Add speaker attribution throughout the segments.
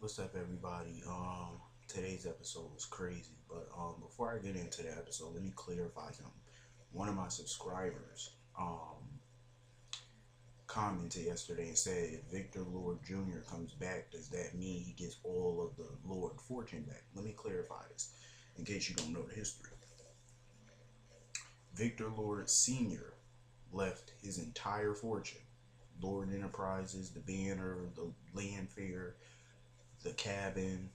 Speaker 1: What's up, everybody? Today's episode was crazy, but before I get into the episode, let me clarify something. One of my subscribers commented yesterday and said, if Victor Lord Jr. comes back, does that mean he gets all of the Lord fortune back? Let me clarify this in case you don't know the history. Victor Lord Sr. left his entire fortune, Lord Enterprises, the banner, the land fair, the cabin,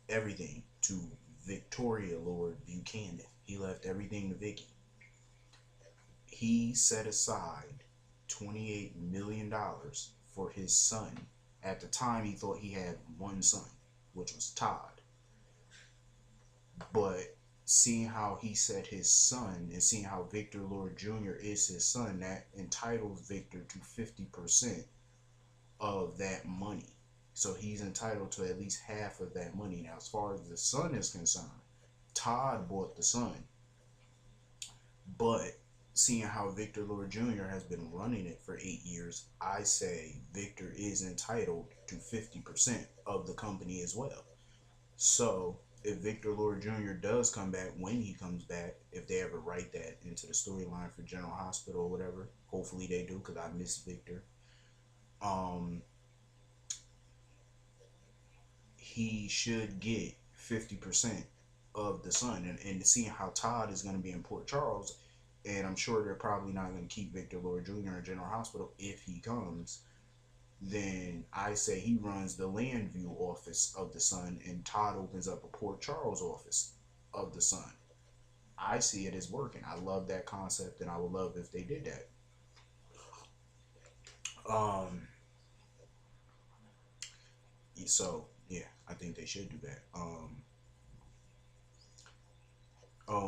Speaker 1: everything to Victoria Lord Buchanan. He left everything to Vicky. He set aside $28 million for his son. At the time, he thought he had one son, which was Todd. But seeing how he set his son and seeing how Victor Lord Jr. is his son, that entitles Victor to 50% of that money. So he's entitled to at least half of that money. Now, as far as the son is concerned, Todd bought the son. But seeing how Victor Lord Jr. has been running it for 8 years, I say Victor is entitled to 50% of the company as well. So if Victor Lord Jr. does come back, when he comes back, if they ever write that into the storyline for General Hospital or whatever, hopefully they do because I miss Victor. Um, he should get 50% of the son. And seeing how Todd is going to be in Port Charles, and I'm sure they're probably not going to keep Victor Lord Jr. in General Hospital if he comes, then I say he runs the Landview office of the Sun and Todd opens up a Port Charles office of the Sun. I see it as working. I love that concept and I would love if they did that. Um, so yeah, I think they should do that.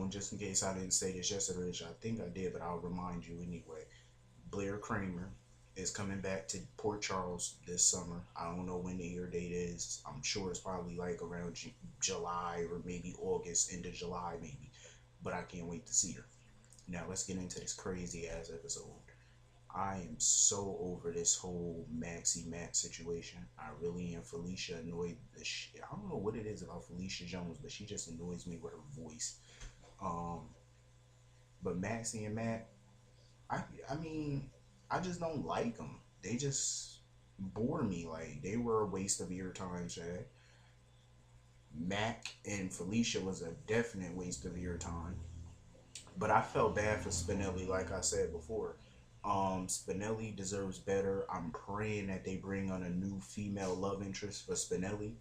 Speaker 1: Just in case I didn't say this yesterday, which I think I did, but I'll remind you anyway. Blair Kramer is coming back to Port Charles this summer. I don't know when the air date is. I'm sure it's probably like around July or maybe August, into July maybe. But I can't wait to see her. Now let's get into this crazy ass episode. I am so over this whole Maxie Matt situation. I really am. Felicia annoyed the shit. I don't know what it is about Felicia Jones, but she just annoys me with her voice. Um, but Maxie and Matt, I mean, I just don't like them. They just bore me. Like they were a waste of your time, Chad. Mac and Felicia was a definite waste of your time. But I felt bad for Spinelli, like I said before. Spinelli deserves better. I'm praying that they bring on a new female love interest for Spinelli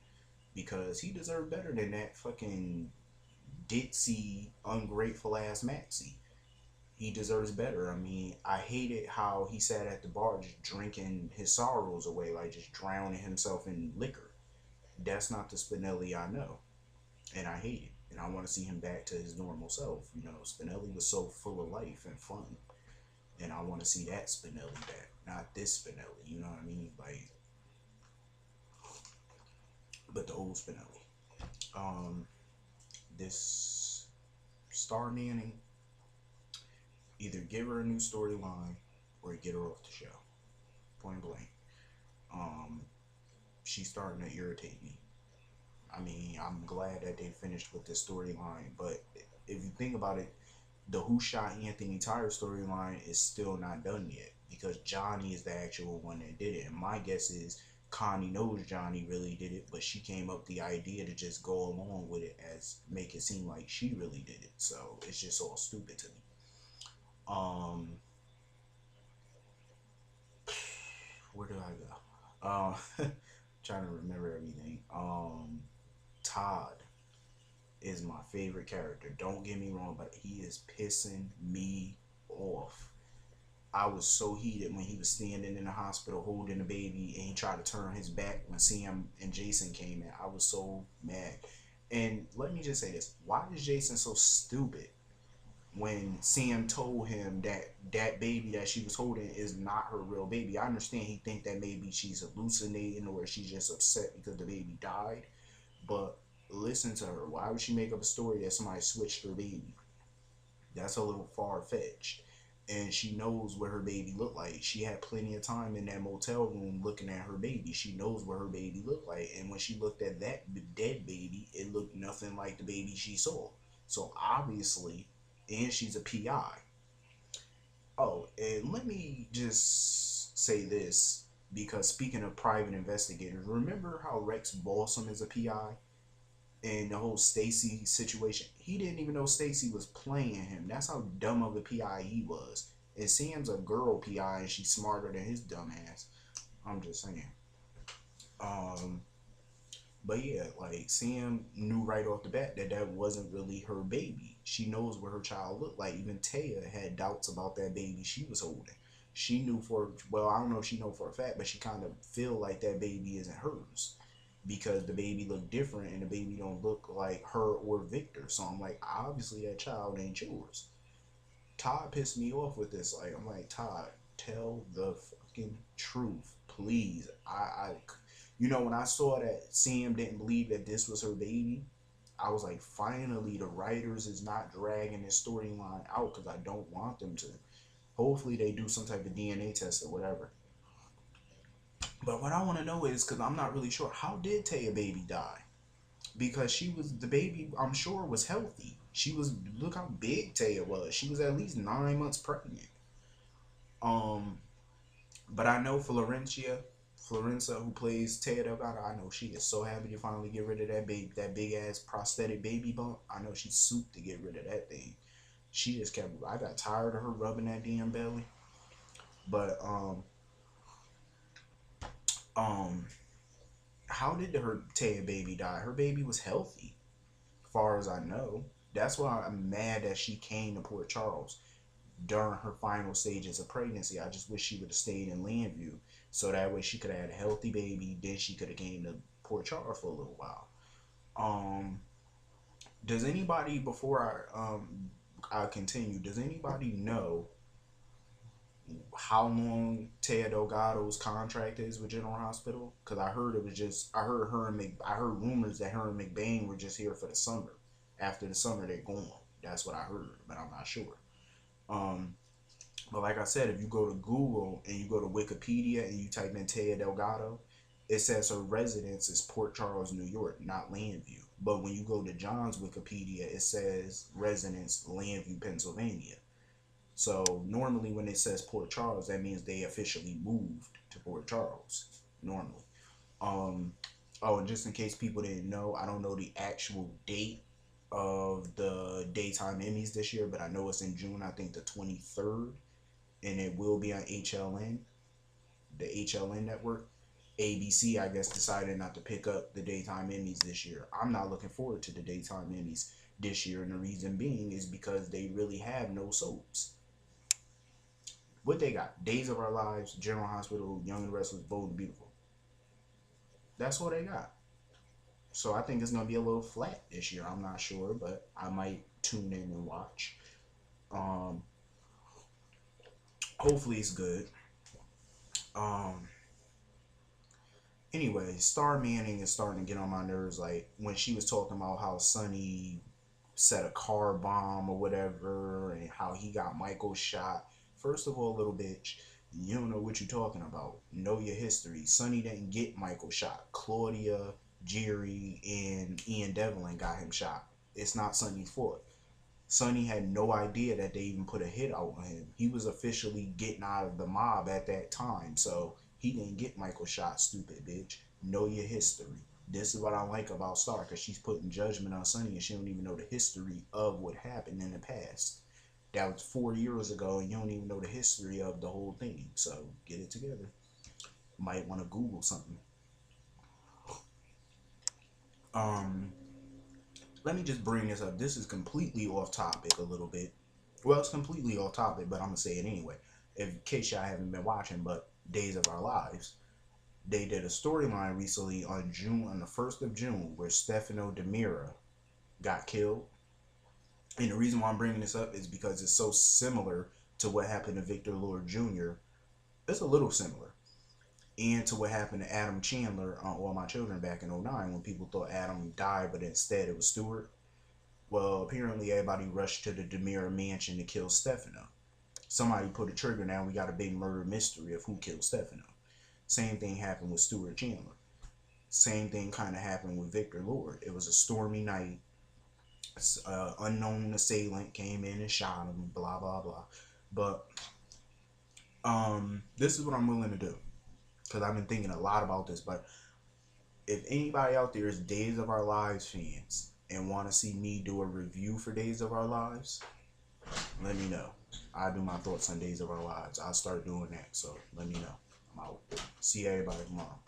Speaker 1: because he deserved better than that fucking ditzy, ungrateful ass Maxie. He deserves better. I mean, I hated how he sat at the bar just drinking his sorrows away, like just drowning himself in liquor. That's not the Spinelli I know, and I hate it. And I want to see him back to his normal self. You know, Spinelli was so full of life and fun, and I want to see that Spinelli back, not this Spinelli. You know what I mean? Like, but the old Spinelli. Um, this Star Manning, either give her a new storyline or get her off the show. Point blank. Um, she's starting to irritate me. I mean, I'm glad that they finished with this storyline, but if you think about it, the Who Shot Anthony Tyler storyline is still not done yet because Johnny is the actual one that did it. And my guess is Connie knows Johnny really did it, but she came up with the idea to just go along with it as make it seem like she really did it. So it's just all stupid to me. Um, where do I go? Trying to remember everything. Todd is my favorite character. Don't get me wrong, but he is pissing me off. I was so heated when he was standing in the hospital holding the baby and he tried to turn his back when Sam and Jason came in. I was so mad. And let me just say this. Why is Jason so stupid when Sam told him that that baby that she was holding is not her real baby? I understand he think that maybe she's hallucinating or she's just upset because the baby died. But listen to her. Why would she make up a story that somebody switched her baby? That's a little far fetched. and she knows what her baby looked like. She had plenty of time in that motel room looking at her baby. She knows what her baby looked like, and when she looked at that dead baby, it looked nothing like the baby she saw. So obviously, and she's a PI. Oh, and let me just say this, because speaking of private investigators, remember how Rex Balsam is a PI? And the whole Stacy situation, he didn't even know Stacy was playing him. That's how dumb of a PI he was. And Sam's a girl PI, and she's smarter than his dumb ass. I'm just saying. Um, but yeah, like Sam knew right off the bat that that wasn't really her baby. She knows what her child looked like. Even Taya had doubts about that baby she was holding. She knew for, well, I don't know if she know for a fact, but she kind of feel like that baby isn't hers, because the baby looked different and the baby don't look like her or Victor. So I'm like, obviously that child ain't yours. Todd pissed me off with this. Like, I'm like, Todd, tell the fucking truth, please. You know, when I saw that Sam didn't believe that this was her baby, I was like, finally, the writers is not dragging this storyline out, because I don't want them to. Hopefully, they do some type of DNA test or whatever. But what I want to know is, because I'm not really sure, how did Taya baby die? Because she was, the baby, I'm sure, was healthy. She was, look how big Taya was. She was at least 9 months pregnant. Um, but I know Florencia, who plays Taya Delgado, I know she is so happy to finally get rid of that baby, that big ass prosthetic baby bump. I know she's souped to get rid of that thing. She just kept, I got tired of her rubbing that damn belly. But um, how did her Taya baby die? Her baby was healthy, far as I know. That's why I'm mad that she came to Port Charles during her final stages of pregnancy. I just wish she would have stayed in Landview, so that way she could have had a healthy baby. Then she could have came to Port Charles for a little while. Um, does anybody, before I continue, does anybody know how long Taya Delgado's contract is with General Hospital? Because I heard it was just, I heard rumors that her and McBain were just here for the summer. After the summer, they're gone. That's what I heard, but I'm not sure. Um, but like I said, if you go to Google and you go to Wikipedia and you type in Taya Delgado, it says her residence is Port Charles, New York, not Landview. But when you go to John's Wikipedia, it says residence Landview, Pennsylvania. So normally when it says Port Charles, that means they officially moved to Port Charles. Normally. Um, oh, and just in case people didn't know, I don't know the actual date of the daytime Emmys this year, but I know it's in June. I think the 23rd, and it will be on HLN, the HLN network. ABC, I guess, decided not to pick up the daytime Emmys this year. I'm not looking forward to the daytime Emmys this year, and the reason being is because they really have no soaps. What they got? Days of Our Lives, General Hospital, Young and Restless, Bold and Beautiful. That's all they got. So I think it's gonna be a little flat this year. I'm not sure, but I might tune in and watch. Um, hopefully it's good. Um, anyway, Star Manning is starting to get on my nerves. Like when she was talking about how Sonny set a car bomb or whatever, and how he got Michael shot. First of all, little bitch, you don't know what you're talking about. Know your history. Sonny didn't get Michael shot. Claudia, Jerry, and Ian Devlin got him shot. It's not Sonny's fault. Sonny had no idea that they even put a hit out on him. He was officially getting out of the mob at that time, so he didn't get Michael shot, stupid bitch. Know your history. This is what I like about Star, because she's putting judgment on Sonny and she don't even know the history of what happened in the past. That was 4 years ago and you don't even know the history of the whole thing. So get it together. Might want to Google something. Um, Let me just bring this up. This is completely off topic a little bit. Well, it's completely off topic, but I'm gonna say it anyway. In case y'all haven't been watching, but Days of Our Lives, they did a storyline recently on the 1st of June, where Stefano DiMera got killed. And the reason why I'm bringing this up is because it's so similar to what happened to Victor Lord Jr. It's a little similar. And to what happened to Adam Chandler on All My Children back in '09, when people thought Adam died, but instead it was Stewart. Well, apparently everybody rushed to the DiMera mansion to kill Stefano. Somebody put a trigger. Now we got a big murder mystery of who killed Stefano. Same thing happened with Stuart Chandler. Same thing kind of happened with Victor Lord. It was a stormy night. Unknown assailant came in and shot him. Blah blah blah. But this is what I'm willing to do, because I've been thinking a lot about this. But if anybody out there is Days of Our Lives fans and want to see me do a review for Days of Our Lives, let me know. I'll do my thoughts on Days of Our Lives. I'll start doing that. So let me know. I'm out. See everybody tomorrow.